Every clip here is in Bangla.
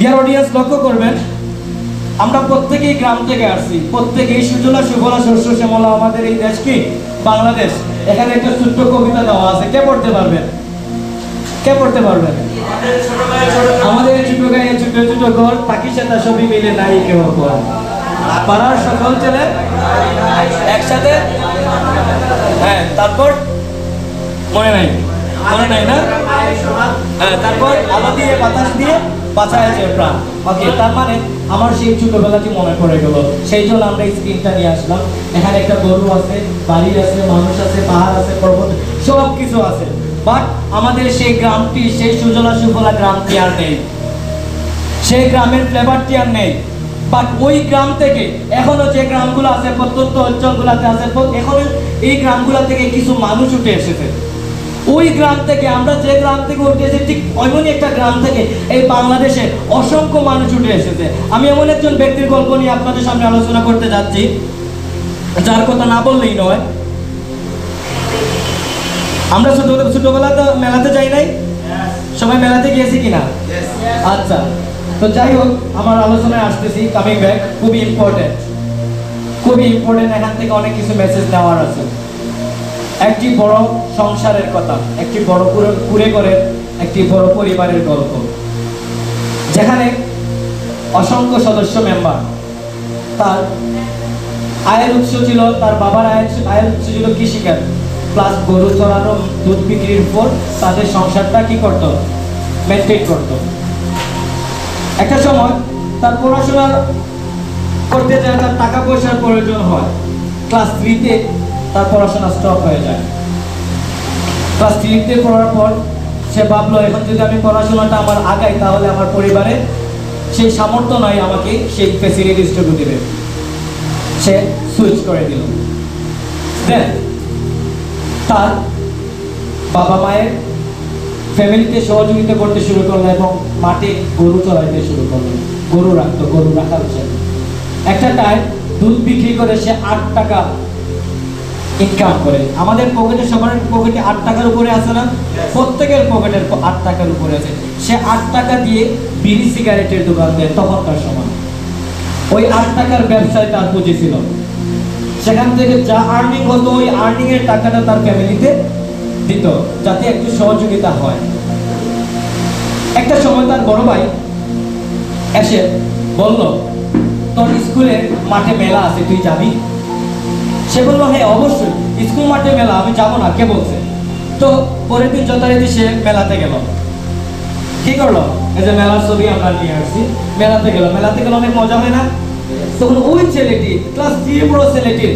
ডিয়ার অডিয়েন্স, লক্ষ্য করবেন আমরা প্রত্যেকেই গ্রাম থেকে আসছি, প্রত্যেকেই সুজলা সুফলা শস্য শ্যামলা আমাদের এই দেশ কি বাংলাদেশ। এখানে একটা ছোট্ট কবিতা দেওয়া আছে, কে পড়তে পারবেন? কে পড়তে পারবেন? আমাদের ছোট গায়ে ছোট ছোট ঘর, পাখি সাথে সবই মিলে নাই কেউ পর, পাড়ার সকল ছেলে একসাথে। হ্যাঁ, তারপর মনে নাই, মনে নাই না? হ্যাঁ, তারপর আলো দিয়ে বাতাস দিয়ে বাঁচাইছে প্রাণ। ওকে, তার মানে আমার সেই ছোটবেলাটি মনে পড়ে গেল, সেই জন্য আমরা এই স্ক্রিনটা নিয়ে আসলাম। এখানে একটা গরু আছে, বাড়ি আছে, মানুষ আছে, পাহাড় আছে, পর্বত, সব কিছু আছে, বাট আমাদের সেই গ্রামটি, সেই সুজলা সুফলা গ্রামটি আর নেই, সেই গ্রামের ফ্লেভারটি আর নেই। বাট ওই গ্রাম থেকে এখনো যে গ্রামগুলো আছে, প্রত্যন্ত অঞ্চলগুলোতে আছে, এখনো এই গ্রামগুলো থেকে কিছু মানুষ উঠে এসেছে। ওই গ্রাম থেকে, আমরা যে গ্রাম থেকে উঠে এসেছি, ঠিক এমনই একটা গ্রাম থেকে এই বাংলাদেশে অসংখ্য মানুষ উঠে এসেছে। আমি এমন একজন ব্যক্তির গল্প নিয়ে আপনাদের সামনে আলোচনা করতে যাচ্ছি, যার কথা না বললেই নয়। আমরা ছোটবেলাতে মেলাতে যাই নাই? সবাই মেলাতে গিয়েছি কিনা? আচ্ছা, তো যাই হোক, আমার আলোচনায় আসতেছি, কামিং ব্যাক। খুবই ইম্পর্টেন্ট, খুবই ইম্পর্টেন্ট। এখান থেকে অনেক কিছু মেসেজ নেওয়ার আছে। একটি বড় সংসারের কথা, একটি বড় কুড়ে ঘরের একটি বড় পরিবারের গল্প, যেখানে অসংখ্য সদস্য মেম্বার। তার আয়ের উৎস ছিল, তার বাবার আয়ের উৎস ছিল কৃষিকাজ প্লাস গরু চড়ানো, দুধ বিক্রির উপর তাদের সংসারটা কি করতো, মেনটেন করতো। একটা সময় তার পড়াশোনা করতে যায়, তার টাকা পয়সার প্রয়োজন হয়। ক্লাস 3-তে তার পড়াশোনা স্টপ হয়ে যায়। ক্লাস 3-তে পড়ার পর সে ভাবলো, এখন যদি আমি পড়াশোনাটা আমার আগাই, তাহলে আমার পরিবারে সেই সামর্থ্য নাই আমাকে সেই ফ্যাসিলিটিসটুকু দেবে। সে সুইচ করে দিল। দেন তার বাবা মায়ের ফ্যামিলিতে সহযোগিতা করতে শুরু করলো এবং মাঠে গরু চড়াইতে শুরু করলো। গরু রাখতো, গরু রাখার হিসেবে। একটা টাইম দুধ বিক্রি করে সে 8 টাকা ইনকাম করে। আমাদের পকেটে, সবার পকেটে 8 টাকার উপরে আছে না? প্রত্যেকের পকেটের 8 টাকার উপরে আছে। সে 8 টাকা দিয়ে বিড়ি সিগারেটের দোকান দেয় তখনকার সময়। ওই 8 টাকার ব্যবসায় তার পুঁজি ছিল। সেখান থেকে যা আর্নিং হতো, ওই আর্নিং এর টাকাটা তার ফ্যামিলিতে দিত, যাতে একটু সহযোগিতা হয়। একটা সময় তার বড় ভাই এসে বলল, তোর স্কুলে মাঠে মেলা আছে, তুই যাবি? সে বললো, হ্যাঁ অবশ্যই, স্কুল মাঠে মেলা, আমি যাবো না, কে বলছে? তো পরের দিন যথারীতি সে মেলাতে গেল। কি করলো? এই যে মেলার ছবি আমরা নিয়ে আসছি। মেলাতে গেল, মেলাতে গেলে অনেক মজা হয় না? তখন ওই ছেলেটি, ক্লাস 3 পড়ো ছেলেটির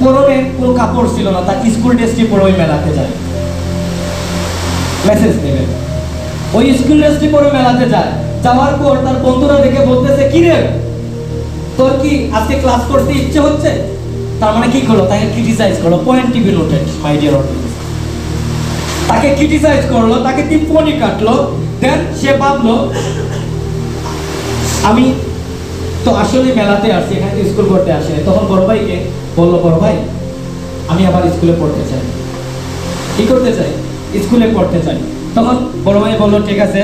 পরনে কোনো কাপড় ছিল না, তার স্কুল ড্রেসটি পরে ওই মেলাতে যায়। মেসেজ দেবে, ওই স্কুল ড্রেসটি পরে মেলাতে যায়। যাওয়ার পর তার বন্ধুরা দেখে বলতেছে, কি রে, তোর কি আজকে ক্লাস করতে ইচ্ছে হচ্ছে? তার মানে কি করলো? তাকে ক্রিটিসাইজ করলো। Point TV noted, my dear audience. তাকে ক্রিটিসাইজ করলো, তাকে টিপ্পনি কাটলো। দেন সে ভাবলো, আমি তো আসলে মেলাতে আসছি, এখানে স্কুল করতে আসে। তখন বড় ভাইকে বললো, বড় ভাই, আমি আবার স্কুলে পড়তে চাই। কি করতে চাই? স্কুলে পড়তে চাই। তখন বড় ভাই বললো, ঠিক আছে।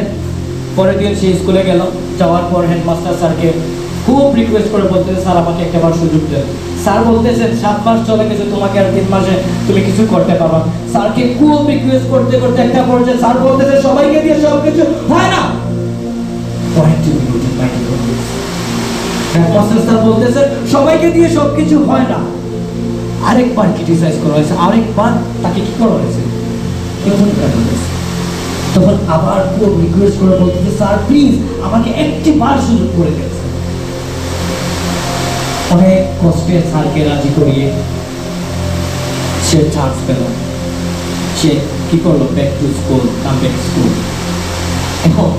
পরের দিন সে স্কুলে গেল। যাওয়ার পর হেডমাস্টার স্যারকে খুব রিকোয়েস্ট করে বলতেছে, স্যার আমাকে একটাবার সুযোগ দেন। স্যার বলতেছেন, 7 মাস চলে গেছে, তোমাকে আর 3 মাসে তুমি কিছু করতে পারবা। স্যারকে খুব রিকোয়েস্ট করতে করতে একটা পর্যায়ে স্যার বলতেছে, সবাইকে দিয়ে সব কিছু হয় না। হেডমাস্টার স্যার বলতেছে, সবাইকে দিয়ে সব কিছু হয় না। আরেকবার ক্রিটিসাইজ করা হয়েছে, আরেকবার তাকে কি করা হয়েছে, তখন আবার খুব রিকোয়েস্ট করে বলতেছে, স্যার প্লিজ আমাকে একটিবার সুযোগ করে দেন। অনেক কষ্টে স্যারকে রাজি করিয়ে সে চান্স পেল। সে কি করলো? Back to school, come back school. এখন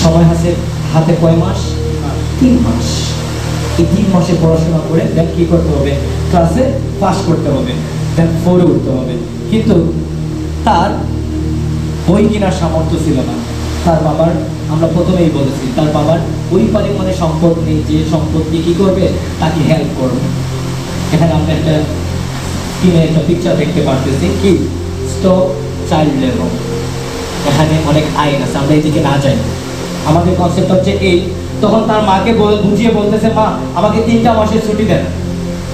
সময় হাতে কয় মাস? 3 মাস। এই 3 মাসে পড়াশোনা করে দেন কি করতে হবে? ক্লাসে পাস করতে হবে, দেন 4-এ উঠতে হবে। কিন্তু তার বই কেনার সামর্থ্য ছিল না। তার বাবার, আমরা প্রথমেই বলেছি, তার বাবার ওই পরিমাণে সম্পদ নেই যে সম্পত্তি কি করবে, তাকে হেল্প করবে। এখানে আমরা একটা স্ক্রিনে একটা পিকচার দেখতে পারতেছি, কি স্টপ চাইল্ড লেবার। এখানে অনেক আইন আছে, আমরা এদিকে না যাই। আমাদের কনসেপ্ট হচ্ছে এই। তখন তার মাকে বুঝিয়ে বলতেছে, মা আমাকে 3টা মাসের ছুটি দেন।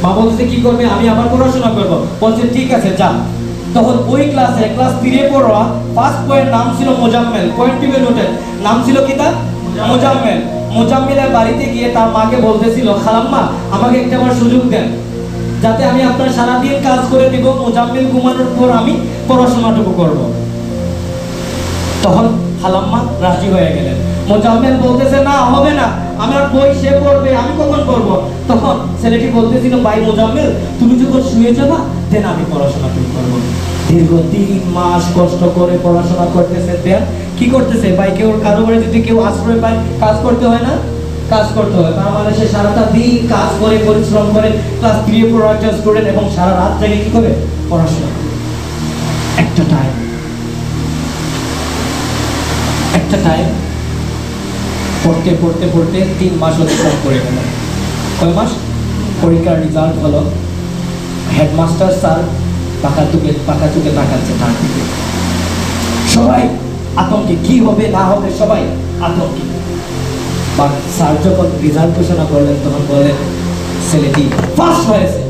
মা বলতেছে কি করবে? আমি আবার পড়াশোনা করবো। বলছে ঠিক আছে যা। তখন ওই ক্লাসে ক্লাস 3 পড়া ফার্স্ট বইয়ের নাম ছিল মোজাম্মেল। পয়েন্ট টিপে নোটের নাম ছিল কি তার? মোজাম্মেল। মোজাম্মেলের বাড়িতে গিয়ে তার মাকে বলতেছিল, খালাম্মা আমাকে একটা বার সুযোগ দেন, যাতে আমি আপনার সারাদিন কাজ করে দিব, মোজাম্মেল ঘুমানোর পর আমি পড়াশোনাটুকু করব। তখন খালাম্মা রাজি হয়ে গেলেন। মোজাম্মেল বলতেছে না হবে না, আমার বই সে পড়বে, আমি কখন পড়বো? তখন ছেলেটি বলতেছিল, ভাই মোজাম্মেল তুমি যখন শুয়ে যাবা দেন আমি পড়াশোনা শুরু করবো। দীর্ঘ 3 মাস কষ্ট করে পড়াশোনা করতেছে। দেন কি করতেছে? ভাই কেউ কারো বাড়ি যদি কেউ আশ্রয় পায়, কাজ করতে হয় না? কাজ করতে হয়। তার মানে সে সারাটা দিন কাজ করে পরিশ্রম করে ক্লাস 3 পড়া একটা স্টুডেন্ট, এবং সারা রাত থেকে কি করে? পড়াশোনা। একটা টাইম পড়তে পড়তে পড়তে 3 মাস অতিক্রম করে গেল। কয় মাস? পরীক্ষার রেজাল্ট হলো। হেডমাস্টার স্যার পাকা চুকে তাকাচ্ছে তার দিকে। সবাই আতঙ্কে, কি হবে না হবে সবাই আতঙ্কে। স্যার যখন রেজাল্ট ঘোষণা করলেন তখন বললেন ছেলেটি ফার্স্ট হয়েছে।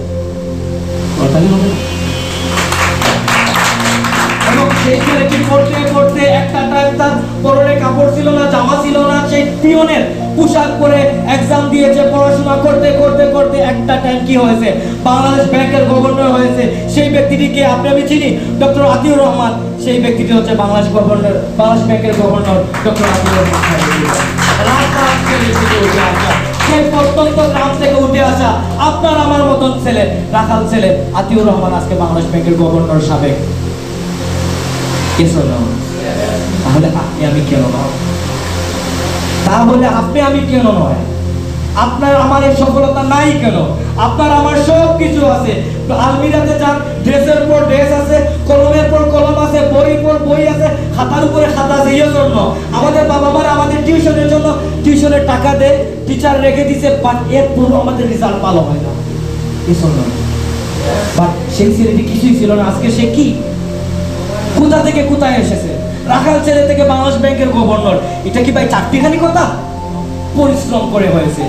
এবং সেই ছেলেটি পড়তে পড়তে একটা টাইম তার পরনে কাপড় ছিল না, জামা ছিল না, সেই পিয়নের পোশাক পরে এক্সাম দিয়েছে। পড়াশোনা করতে করতে করতে একটা টাইম কি হয়েছে? বাংলাদেশ ব্যাংকের গভর্নর হয়েছে। সেই ব্যক্তিটিকে আপনি আমি চিনি, ডক্টর আতিউর রহমান। সেই ব্যক্তিটি হচ্ছে বাংলাদেশ ব্যাংকের গভর্নর ডক্টর আতিউর রহমান। সেই প্রত্যন্ত গ্রাম থেকে উঠে আসা আপনার আমার মতন ছেলে, রাখাল ছেলে আতিউর রহমান আজকে বাংলাদেশ ব্যাংকের গভর্নর সাবেক। তাহলে আপনি আমি কেন নয়? তাহলে আপনি আমি কেন নয়? আপনার আমার এই সফলতা নাই কেন? আপনার আমার সব কিছু আছে। আলমিরাতে যান, ড্রেসের পর ড্রেস আছে, কলমের পর কলম আছে, বইয়ের পর বই আছে, খাতার উপরে খাতা আছে। এই জন্য আমাদের বাবা মারা আমাদের টিউশনের জন্য টিউশনের টাকা দেয়, টিচার রেখে দিছে, বাট এর পুরো আমাদের রেজাল্ট ভালো হয় না। এই জন্য বাট সেই ছেলেটি কিছুই ছিল না, আজকে সে কি, কোথা থেকে কোথায় এসেছে? রাখাল ছেলে থেকে বাংলাদেশ ব্যাংকের গভর্নর। এটা কি ভাই চারটিখানি কথা? পরিশ্রম করে হয়েছে।